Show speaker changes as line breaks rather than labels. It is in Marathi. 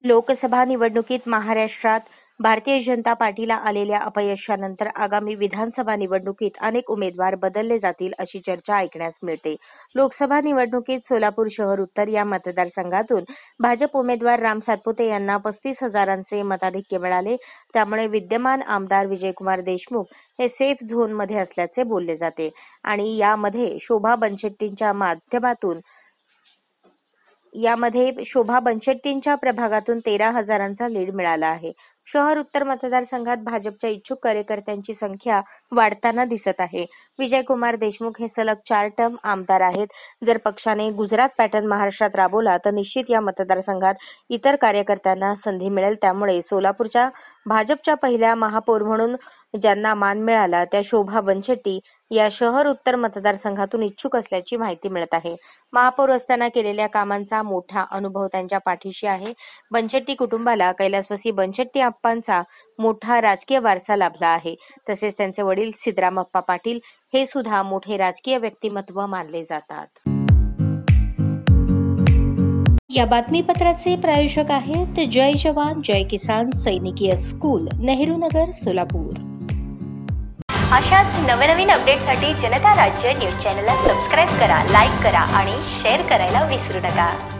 लोकसभा निवडणुकीत महाराष्ट्रात भारतीय जनता पार्टीला आलेल्या अपयशानंतर आगामी विधानसभा निवडणुकीत अनेक उमेदवार बदलले जातील अशी चर्चा ऐकण्यास मिळते. लोकसभा निवडणुकीत सोलापूर शहर उत्तर या मतदारसंघातून भाजप उमेदवार राम सातपुते यांना 35,000चे मताधिक्य मिळाले. त्यामुळे विद्यमान आमदार विजयकुमार देशमुख हे सेफ झोनमध्ये असल्याचे बोलले जाते आणि यामध्ये शोभा बनशेट्टींच्या प्रभागातून 13,000चा लीड मिळाला आहे. शहर उत्तर मतदारसंघात भाजपच्या इच्छुक कार्यकर्त्यांची संख्या वाढताना दिसत आहे. विजयकुमार देशमुख हे सलग 4 टर्म आमदार आहेत. जर पक्षाने गुजरात पॅटर्न महाराष्ट्रात राबवला तर निश्चित या मतदारसंघात इतर कार्यकर्त्यांना संधी मिळेल. त्यामुळे सोलापूरच्या भाजपच्या पहिल्या महापौर म्हणून ज्यांना मान मिळाला त्या शोभा बनशेट्टी या शहर उत्तर मतदारसंघातून इच्छुक असल्याची माहिती मिळत आहे. महापौर असताना केलेल्या कामांचा मोठा अनुभव त्यांच्या पाठीशी आहे. बनशेट्टी कुटुंबाला कैलासवासी बनशेट्टी आप्पांचा मोठा राजकीय वारसा लाभला आहे. तसेच त्यांचे वडील सिद्धरामप्पा पाटील हे सुद्धा मोठे राजकीय व्यक्तिमत्व मानले जातात.
या बातमीपत्राचे प्रायोजक आहेत जय जवान जय किसान सैनिकीय स्कूल, नेहरू नगर, सोलापूर.
अशाच नवनवीन अपडेटसाठी जनता राज्य न्यूज चॅनलला सबस्क्राईब करा, लाईक करा आणि शेअर करायला विसरू नका.